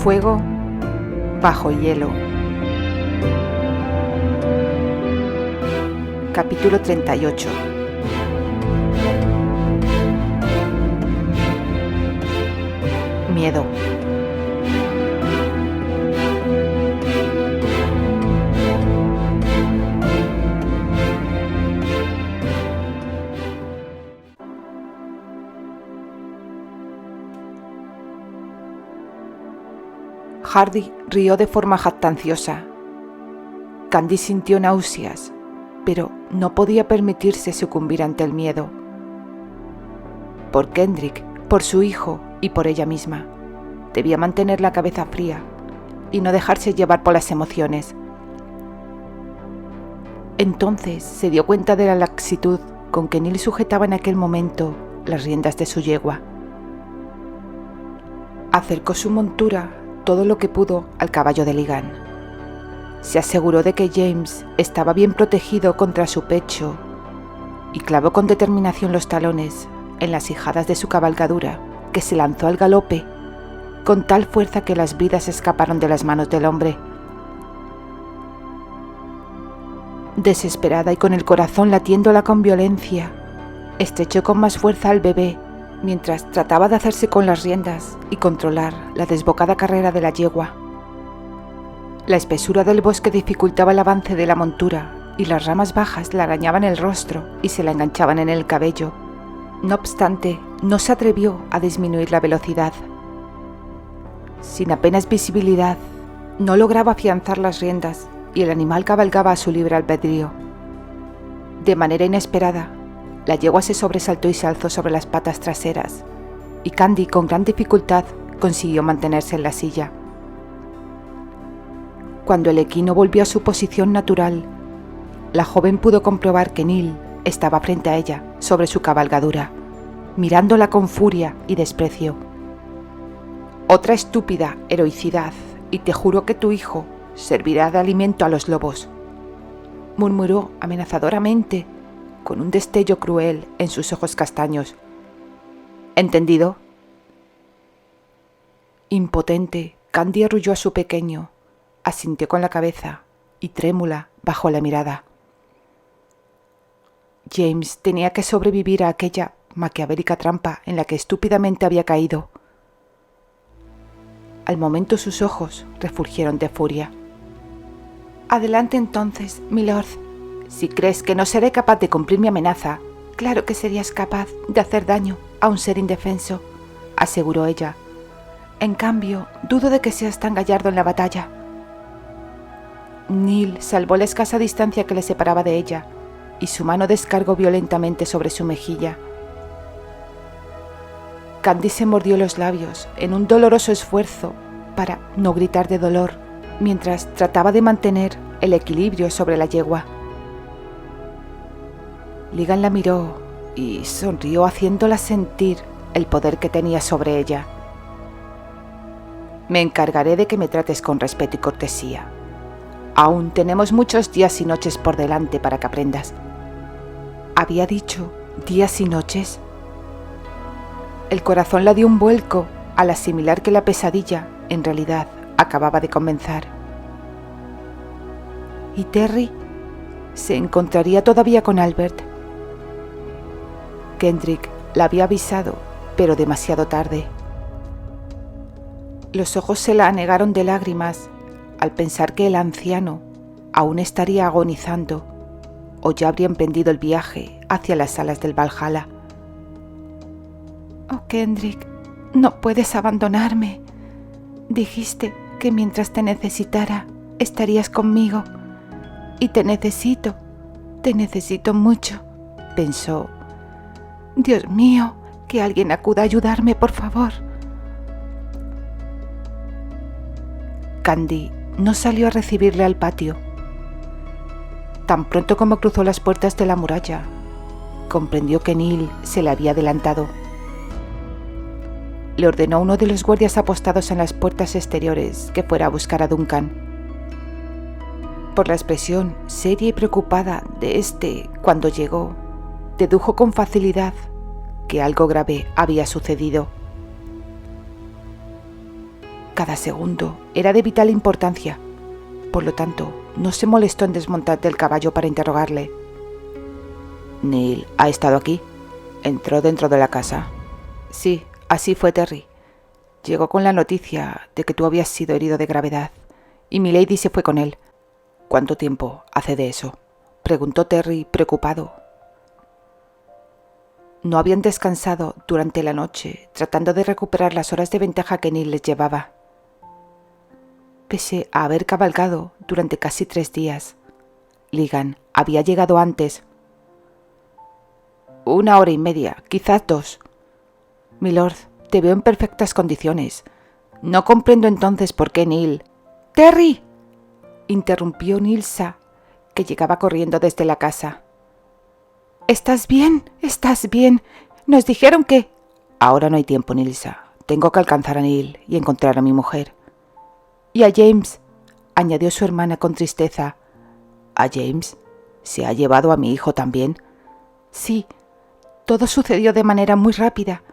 Fuego bajo hielo. Capítulo 38. Miedo. Hardy rió de forma jactanciosa. Candy sintió náuseas, pero no podía permitirse sucumbir ante el miedo. Por Kendrick, por su hijo y por ella misma, debía mantener la cabeza fría y no dejarse llevar por las emociones. Entonces se dio cuenta de la laxitud con que Neil sujetaba en aquel momento las riendas de su yegua. Acercó su montura todo lo que pudo al caballo de Ligan. Se aseguró de que James estaba bien protegido contra su pecho y clavó con determinación los talones en las ijadas de su cabalgadura, que se lanzó al galope con tal fuerza que las bridas escaparon de las manos del hombre. Desesperada y con el corazón latiéndola con violencia, estrechó con más fuerza al bebé mientras trataba de hacerse con las riendas y controlar la desbocada carrera de la yegua. La espesura del bosque dificultaba el avance de la montura y las ramas bajas le arañaban el rostro y se la enganchaban en el cabello. No obstante, no se atrevió a disminuir la velocidad. Sin apenas visibilidad, no lograba afianzar las riendas y el animal cabalgaba a su libre albedrío. De manera inesperada, la yegua se sobresaltó y se alzó sobre las patas traseras, y Candy con gran dificultad consiguió mantenerse en la silla. Cuando el equino volvió a su posición natural, la joven pudo comprobar que Neil estaba frente a ella, sobre su cabalgadura, mirándola con furia y desprecio. «Otra estúpida heroicidad, y te juro que tu hijo servirá de alimento a los lobos», murmuró amenazadoramente, con un destello cruel en sus ojos castaños. «¿Entendido?» Impotente, Candy arrulló a su pequeño, asintió con la cabeza y trémula bajó la mirada. James tenía que sobrevivir a aquella maquiavélica trampa en la que estúpidamente había caído. Al momento sus ojos refulgieron de furia. «Adelante entonces, milord. Si crees que no seré capaz de cumplir mi amenaza, claro que serías capaz de hacer daño a un ser indefenso», aseguró ella. «En cambio, dudo de que seas tan gallardo en la batalla». Neil salvó la escasa distancia que le separaba de ella y su mano descargó violentamente sobre su mejilla. Candy se mordió los labios en un doloroso esfuerzo para no gritar de dolor, mientras trataba de mantener el equilibrio sobre la yegua. Ligan la miró y sonrió haciéndola sentir el poder que tenía sobre ella. «Me encargaré de que me trates con respeto y cortesía. Aún tenemos muchos días y noches por delante para que aprendas». ¿Había dicho días y noches? El corazón le dio un vuelco al asimilar que la pesadilla, en realidad, acababa de comenzar. ¿Y Terry? ¿Se encontraría todavía con Albert? Kendrick la había avisado, pero demasiado tarde. Los ojos se la anegaron de lágrimas al pensar que el anciano aún estaría agonizando o ya habría emprendido el viaje hacia las alas del Valhalla. «Oh, Kendrick, no puedes abandonarme. Dijiste que mientras te necesitara estarías conmigo. Y te necesito mucho», pensó. «Dios mío, que alguien acuda a ayudarme, por favor». Candy no salió a recibirle al patio. Tan pronto como cruzó las puertas de la muralla, comprendió que Neil se le había adelantado. Le ordenó a uno de los guardias apostados en las puertas exteriores que fuera a buscar a Duncan. Por la expresión seria y preocupada de este cuando llegó, dedujo con facilidad que algo grave había sucedido. Cada segundo era de vital importancia. Por lo tanto, no se molestó en desmontar del caballo para interrogarle. ¿Neil ha estado aquí? ¿Entró dentro de la casa? Sí, así fue, Terry. Llegó con la noticia de que tú habías sido herido de gravedad, y Milady se fue con él. ¿Cuánto tiempo hace de eso?, preguntó Terry, preocupado. No habían descansado durante la noche, tratando de recuperar las horas de ventaja que Neil les llevaba. Pese a haber cabalgado durante casi 3 días, Ligan había llegado antes. 1 hora y media, quizás 2. Milord, te veo en perfectas condiciones. No comprendo entonces por qué Neil... ¡Terry!, interrumpió Nilsa, que llegaba corriendo desde la casa. ¿Estás bien? ¿Estás bien? Nos dijeron que... Ahora no hay tiempo, Nilsa. Tengo que alcanzar a Neil y encontrar a mi mujer. Y a James, añadió su hermana con tristeza. ¿A James? ¿Se ha llevado a mi hijo también? Sí, todo sucedió de manera muy rápida.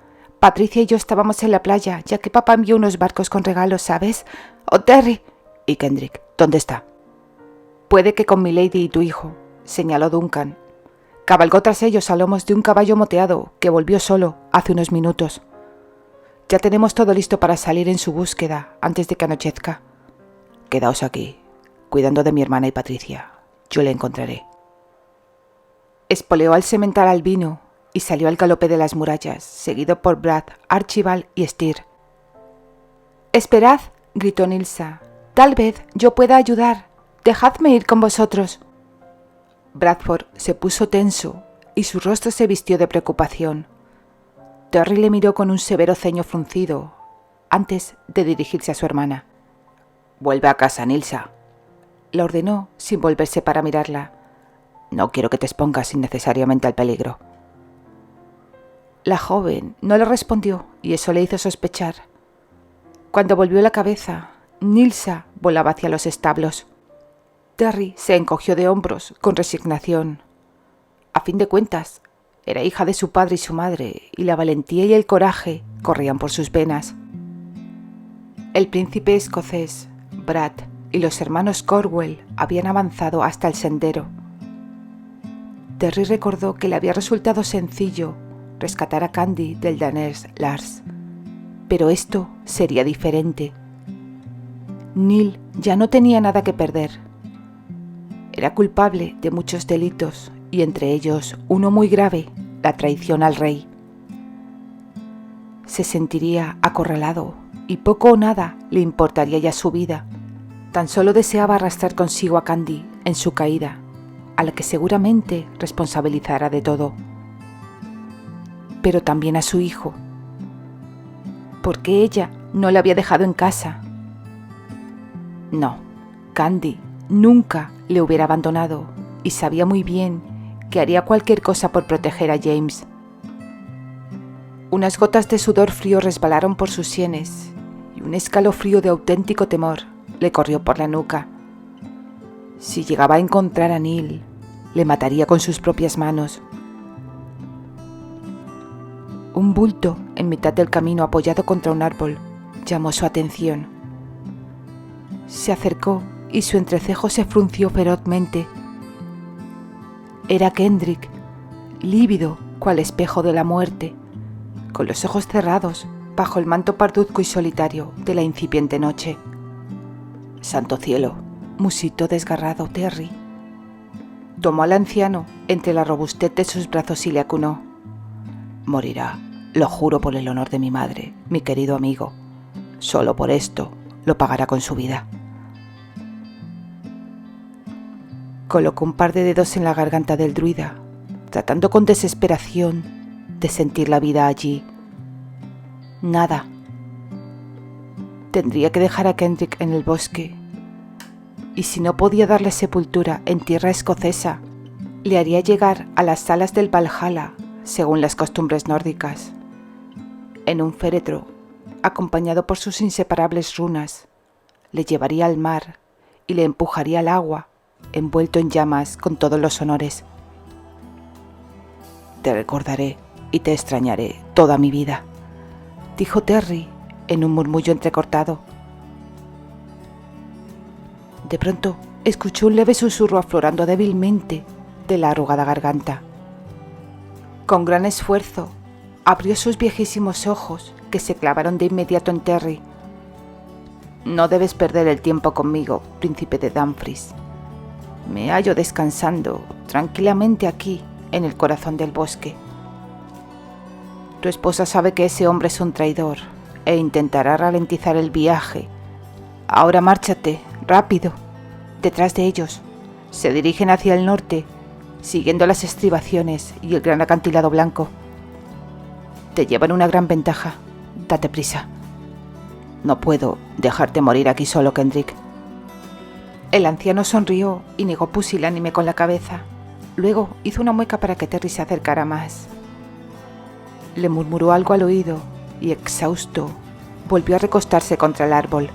Patricia y yo estábamos en la playa, ya que papá envió unos barcos con regalos, ¿sabes? ¡Oh, Terry! ¿Y Kendrick? ¿Dónde está? Puede que con Milady y tu hijo, señaló Duncan. Cabalgó tras ellos a lomos de un caballo moteado que volvió solo hace unos minutos. Ya tenemos todo listo para salir en su búsqueda antes de que anochezca. Quedaos aquí, cuidando de mi hermana y Patricia. Yo le encontraré. Espoleó al semental albino y salió al galope de las murallas, seguido por Brad, Archibald y Steer. «¡Esperad!», gritó Nilsa. «Tal vez yo pueda ayudar. Dejadme ir con vosotros». Bradford se puso tenso y su rostro se vistió de preocupación. Terry le miró con un severo ceño fruncido antes de dirigirse a su hermana. «Vuelve a casa, Nilsa», la ordenó sin volverse para mirarla. «No quiero que te expongas innecesariamente al peligro». La joven no le respondió y eso le hizo sospechar. Cuando volvió la cabeza, Nilsa volaba hacia los establos. Terry se encogió de hombros con resignación. A fin de cuentas, era hija de su padre y su madre, y la valentía y el coraje corrían por sus venas. El príncipe escocés, Brad, y los hermanos Cornwell habían avanzado hasta el sendero. Terry recordó que le había resultado sencillo rescatar a Candy del danés Lars, pero esto sería diferente. Neil ya no tenía nada que perder. Era culpable de muchos delitos y entre ellos uno muy grave, la traición al rey. Se sentiría acorralado y poco o nada le importaría ya su vida. Tan solo deseaba arrastrar consigo a Candy en su caída, a la que seguramente responsabilizará de todo. Pero también a su hijo. ¿Por qué ella no le había dejado en casa? No, Candy nunca le hubiera abandonado y sabía muy bien que haría cualquier cosa por proteger a James. Unas gotas de sudor frío resbalaron por sus sienes y un escalofrío de auténtico temor le corrió por la nuca. Si llegaba a encontrar a Neil, le mataría con sus propias manos. Un bulto en mitad del camino apoyado contra un árbol llamó su atención. Se acercó y su entrecejo se frunció ferozmente. Era Kendrick, lívido cual espejo de la muerte, con los ojos cerrados bajo el manto parduzco y solitario de la incipiente noche. «Santo cielo», musitó desgarrado Terry. Tomó al anciano entre la robustez de sus brazos y le acunó. «Morirá, lo juro por el honor de mi madre, mi querido amigo. Solo por esto lo pagará con su vida». Colocó un par de dedos en la garganta del druida, tratando con desesperación de sentir la vida allí. Nada. Tendría que dejar a Kendrick en el bosque. Y si no podía darle sepultura en tierra escocesa, le haría llegar a las salas del Valhalla, según las costumbres nórdicas. En un féretro, acompañado por sus inseparables runas, le llevaría al mar y le empujaría al agua, envuelto en llamas con todos los honores. «Te recordaré y te extrañaré toda mi vida», dijo Terry en un murmullo entrecortado. De pronto, escuchó un leve susurro aflorando débilmente de la arrugada garganta. Con gran esfuerzo, abrió sus viejísimos ojos, que se clavaron de inmediato en Terry. «No debes perder el tiempo conmigo, príncipe de Dumfries. Me hallo descansando tranquilamente aquí, en el corazón del bosque. Tu esposa sabe que ese hombre es un traidor e intentará ralentizar el viaje. Ahora márchate, rápido, detrás de ellos. Se dirigen hacia el norte, siguiendo las estribaciones y el gran acantilado blanco. Te llevan una gran ventaja. Date prisa». «No puedo dejarte morir aquí solo, Kendrick». El anciano sonrió y negó pusilánime con la cabeza. Luego hizo una mueca para que Terry se acercara más. Le murmuró algo al oído y, exhausto, volvió a recostarse contra el árbol.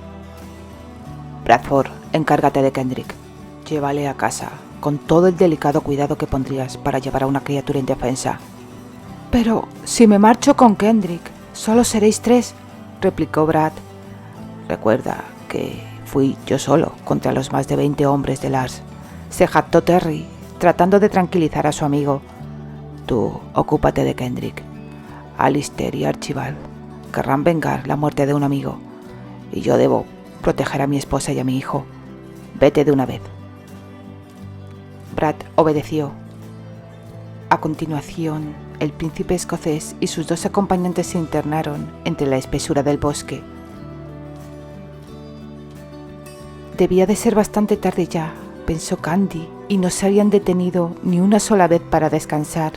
«Bradford, encárgate de Kendrick. Llévale a casa con todo el delicado cuidado que pondrías para llevar a una criatura indefensa». «Pero si me marcho con Kendrick, solo seréis 3», replicó Brad. «Recuerda que fui yo solo contra los más de 20 hombres de Lars», se jactó Terry, tratando de tranquilizar a su amigo. «Tú ocúpate de Kendrick. Alistair y Archibald querrán vengar la muerte de un amigo, y yo debo proteger a mi esposa y a mi hijo. Vete de una vez». Brad obedeció. A continuación, el príncipe escocés y sus 2 acompañantes se internaron entre la espesura del bosque. Debía de ser bastante tarde ya, pensó Candy, y no se habían detenido ni una sola vez para descansar.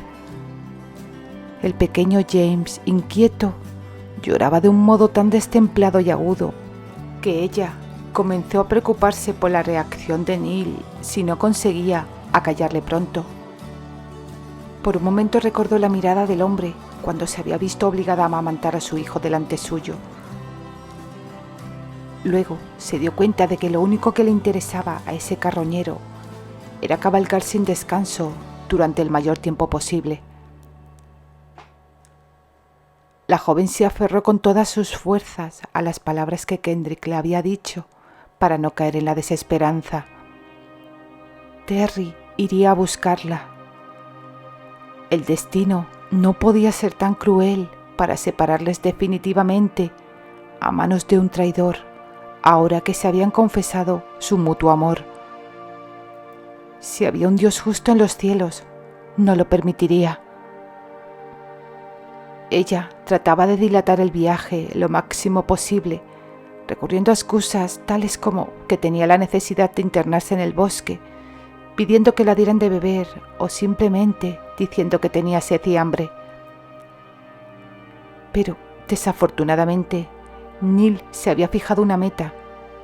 El pequeño James, inquieto, lloraba de un modo tan destemplado y agudo que ella comenzó a preocuparse por la reacción de Neil si no conseguía acallarle pronto. Por un momento recordó la mirada del hombre cuando se había visto obligada a amamantar a su hijo delante suyo. Luego se dio cuenta de que lo único que le interesaba a ese carroñero era cabalgar sin descanso durante el mayor tiempo posible. La joven se aferró con todas sus fuerzas a las palabras que Kendrick le había dicho para no caer en la desesperanza. Terry iría a buscarla. El destino no podía ser tan cruel para separarles definitivamente a manos de un traidor, ahora que se habían confesado su mutuo amor. Si había un Dios justo en los cielos, no lo permitiría. Ella trataba de dilatar el viaje lo máximo posible, recurriendo a excusas tales como que tenía la necesidad de internarse en el bosque, pidiendo que la dieran de beber o simplemente diciendo que tenía sed y hambre. Pero, desafortunadamente, Neil se había fijado una meta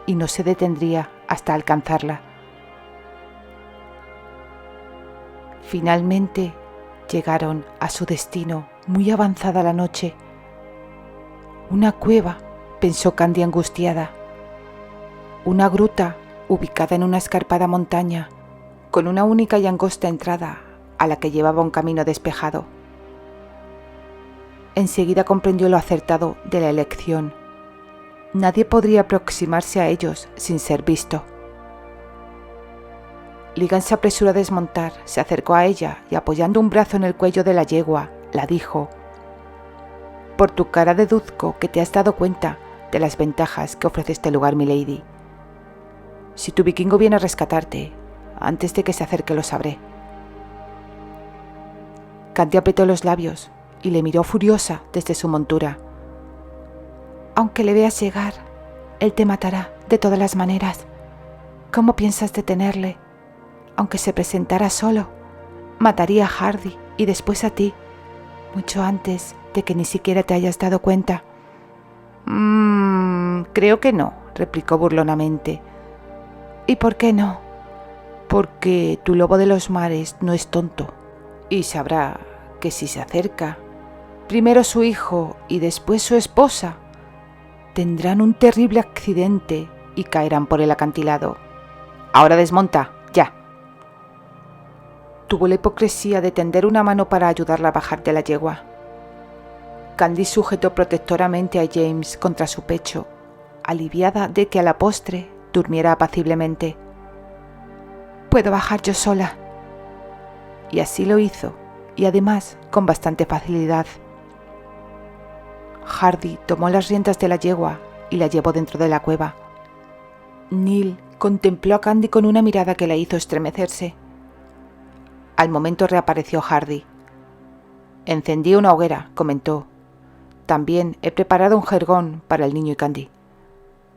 y no se detendría hasta alcanzarla. Finalmente llegaron a su destino muy avanzada la noche. Una cueva, pensó Candy angustiada. Una gruta ubicada en una escarpada montaña, con una única y angosta entrada a la que llevaba un camino despejado. Enseguida comprendió lo acertado de la elección. Nadie podría aproximarse a ellos sin ser visto. Ligan se apresuró a desmontar, se acercó a ella y apoyando un brazo en el cuello de la yegua, la dijo: «Por tu cara deduzco que te has dado cuenta de las ventajas que ofrece este lugar, milady. Si tu vikingo viene a rescatarte, antes de que se acerque lo sabré». Candy apretó los labios y le miró furiosa desde su montura. «Aunque le veas llegar, él te matará de todas las maneras. ¿Cómo piensas detenerle? Aunque se presentara solo, mataría a Hardy y después a ti, mucho antes de que ni siquiera te hayas dado cuenta». Creo que no», replicó burlonamente. «¿Y por qué no?» «Porque tu lobo de los mares no es tonto y sabrá que si se acerca, primero su hijo y después su esposa, tendrán un terrible accidente y caerán por el acantilado. Ahora desmonta, ya». Tuvo la hipocresía de tender una mano para ayudarla a bajar de la yegua. Candy sujetó protectoramente a James contra su pecho, aliviada de que a la postre durmiera apaciblemente. Puedo bajar yo sola. Y así lo hizo, y además con bastante facilidad. Hardy tomó las riendas de la yegua y la llevó dentro de la cueva. Neil contempló a Candy con una mirada que la hizo estremecerse. Al momento reapareció Hardy. «Encendí una hoguera», comentó. «También he preparado un jergón para el niño y Candy».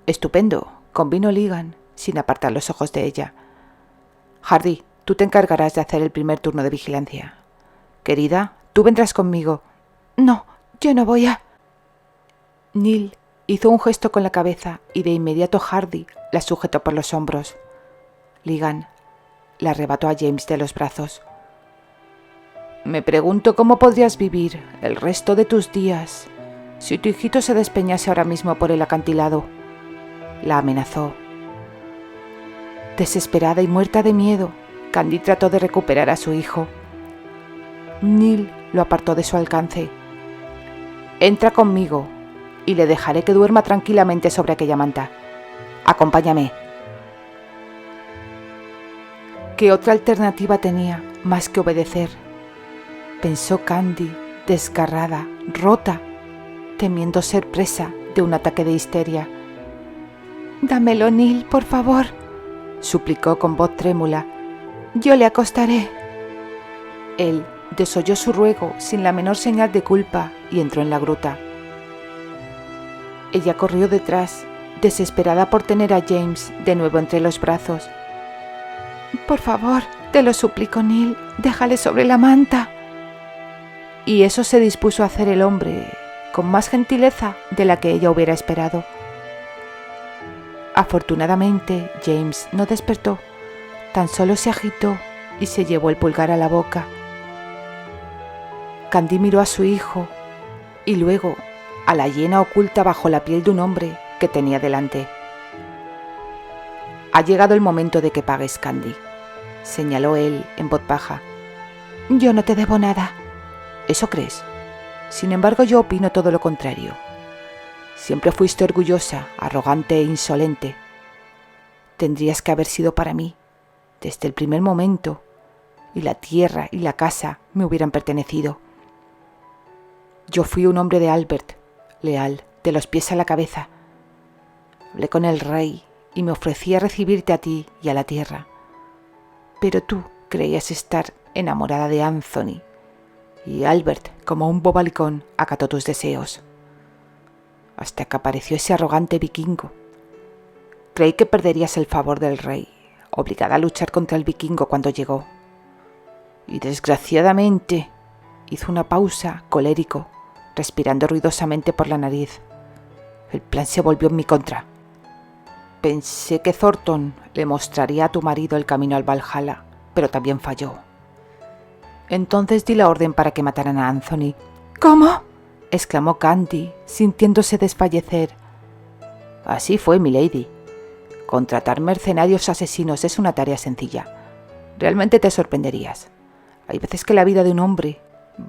«Estupendo», convino Ligan, sin apartar los ojos de ella. «Hardy, tú te encargarás de hacer el primer turno de vigilancia. Querida, tú vendrás conmigo». «No, yo no voy a...» Neil hizo un gesto con la cabeza y de inmediato Hardy la sujetó por los hombros. Ligan la arrebató a James de los brazos. «Me pregunto cómo podrías vivir el resto de tus días si tu hijito se despeñase ahora mismo por el acantilado», la amenazó. Desesperada y muerta de miedo, Candy trató de recuperar a su hijo. Neil lo apartó de su alcance. «Entra conmigo y le dejaré que duerma tranquilamente sobre aquella manta. Acompáñame». ¿Qué otra alternativa tenía más que obedecer? Pensó Candy, desgarrada, rota, temiendo ser presa de un ataque de histeria. «Dámelo, Neil, por favor», suplicó con voz trémula. «Yo le acostaré». Él desoyó su ruego sin la menor señal de culpa y entró en la gruta. Ella corrió detrás, desesperada por tener a James de nuevo entre los brazos. «Por favor, te lo suplico, Neil, déjale sobre la manta». Y eso se dispuso a hacer el hombre, con más gentileza de la que ella hubiera esperado. Afortunadamente, James no despertó, tan solo se agitó y se llevó el pulgar a la boca. Candy miró a su hijo y luego a la hiena oculta bajo la piel de un hombre que tenía delante. «Ha llegado el momento de que pagues, Candy», señaló él en voz baja. «Yo no te debo nada». «¿Eso crees? Sin embargo, yo opino todo lo contrario. Siempre fuiste orgullosa, arrogante e insolente. Tendrías que haber sido para mí, desde el primer momento, y la tierra y la casa me hubieran pertenecido. Yo fui un hombre de Albert, leal, de los pies a la cabeza. Hablé con el rey y me ofrecí a recibirte a ti y a la tierra. Pero tú creías estar enamorada de Anthony, y Albert, como un bobalicón, acató tus deseos. Hasta que apareció ese arrogante vikingo. Creí que perderías el favor del rey, obligada a luchar contra el vikingo cuando llegó. Y desgraciadamente hizo una pausa, colérico, respirando ruidosamente por la nariz. El plan se volvió en mi contra. Pensé que Thornton le mostraría a tu marido el camino al Valhalla, pero también falló. Entonces di la orden para que mataran a Anthony». «¿Cómo?», exclamó Candy, sintiéndose desfallecer. «Así fue, milady. Contratar mercenarios asesinos es una tarea sencilla. Realmente te sorprenderías. Hay veces que la vida de un hombre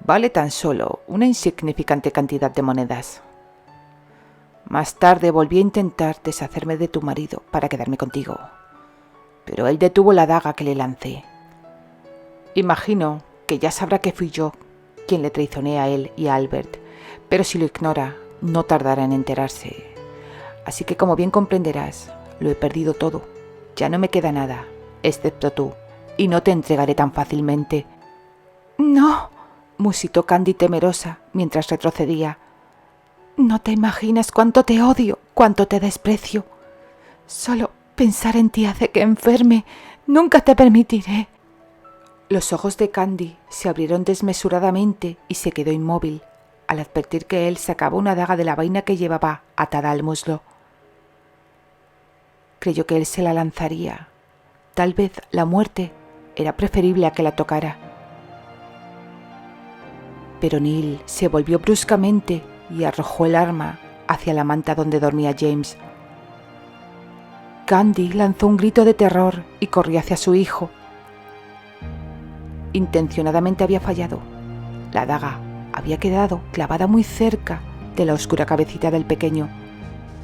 vale tan solo una insignificante cantidad de monedas. Más tarde volví a intentar deshacerme de tu marido para quedarme contigo, pero él detuvo la daga que le lancé. Imagino que ya sabrá que fui yo quien le traicioné a él y a Albert, pero si lo ignora, no tardará en enterarse. Así que, como bien comprenderás, lo he perdido todo. Ya no me queda nada, excepto tú, y no te entregaré tan fácilmente». «No», musitó Candy temerosa mientras retrocedía. «No te imaginas cuánto te odio, cuánto te desprecio. Solo pensar en ti hace que enferme. Nunca te permitiré». Los ojos de Candy se abrieron desmesuradamente y se quedó inmóvil al advertir que él sacaba una daga de la vaina que llevaba atada al muslo. Creyó que él se la lanzaría. Tal vez la muerte era preferible a que la tocara. Pero Neil se volvió bruscamente y arrojó el arma hacia la manta donde dormía James. Candy lanzó un grito de terror y corrió hacia su hijo. Intencionadamente había fallado. La daga había quedado clavada muy cerca de la oscura cabecita del pequeño,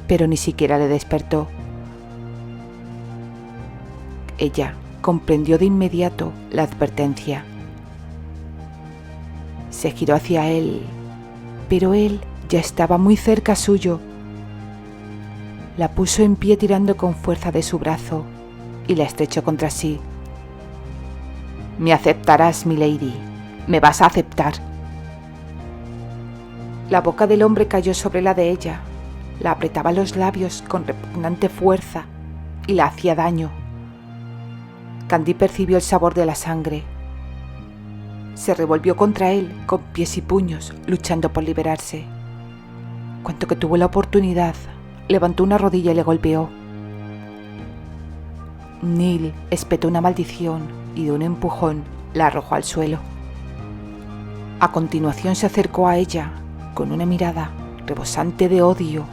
pero ni siquiera le despertó. Ella comprendió de inmediato la advertencia. Se giró hacia él, pero él ya estaba muy cerca suyo. La puso en pie tirando con fuerza de su brazo y la estrechó contra sí. «Me aceptarás, milady. Me vas a aceptar». La boca del hombre cayó sobre la de ella, la apretaba los labios con repugnante fuerza y la hacía daño. Candy percibió el sabor de la sangre. Se revolvió contra él con pies y puños, luchando por liberarse. Cuanto que tuvo la oportunidad, levantó una rodilla y le golpeó. Neil espetó una maldición y de un empujón la arrojó al suelo. A continuación se acercó a ella con una mirada rebosante de odio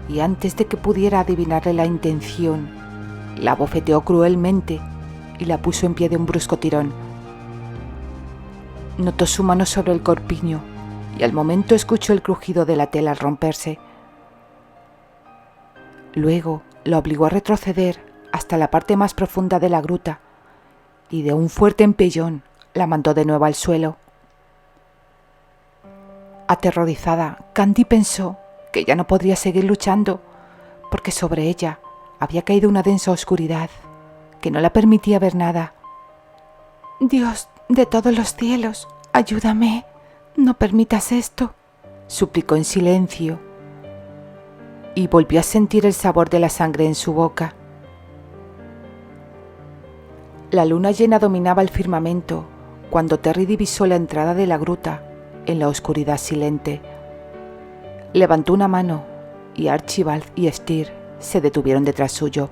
y antes de que pudiera adivinarle la intención, la abofeteó cruelmente y la puso en pie de un brusco tirón. Notó su mano sobre el corpiño y al momento escuchó el crujido de la tela al romperse. Luego la obligó a retroceder hasta la parte más profunda de la gruta y de un fuerte empellón la mandó de nuevo al suelo. Aterrorizada, Candy pensó que ya no podría seguir luchando porque sobre ella había caído una densa oscuridad que no la permitía ver nada. «Dios de todos los cielos, ayúdame, no permitas esto», suplicó en silencio y volvió a sentir el sabor de la sangre en su boca. La luna llena dominaba el firmamento cuando Terry divisó la entrada de la gruta en la oscuridad silente. Levantó una mano y Archibald y Steer se detuvieron detrás suyo.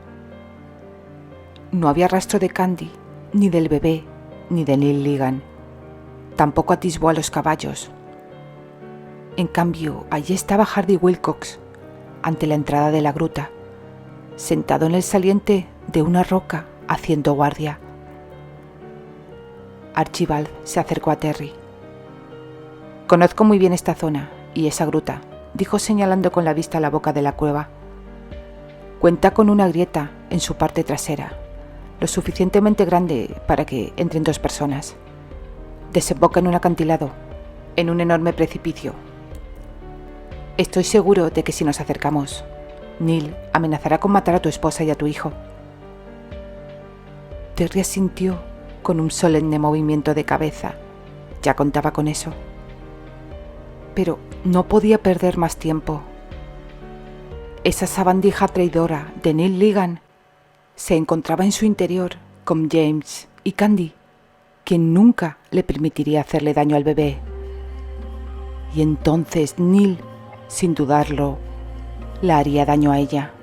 No había rastro de Candy, ni del bebé, ni de Neil Ligan. Tampoco atisbó a los caballos. En cambio, allí estaba Hardy Wilcox, ante la entrada de la gruta, sentado en el saliente de una roca haciendo guardia. Archibald se acercó a Terry. «Conozco muy bien esta zona y esa gruta», dijo señalando con la vista la boca de la cueva. «Cuenta con una grieta en su parte trasera, lo suficientemente grande para que entren 2 personas. Desemboca en un acantilado, en un enorme precipicio. Estoy seguro de que si nos acercamos, Neil amenazará con matar a tu esposa y a tu hijo». Terry asintió con un solemne movimiento de cabeza. Ya contaba con eso. Pero no podía perder más tiempo. Esa sabandija traidora de Neil Ligan se encontraba en su interior con James y Candy, quien nunca le permitiría hacerle daño al bebé. Y entonces Neil, sin dudarlo, la haría daño a ella.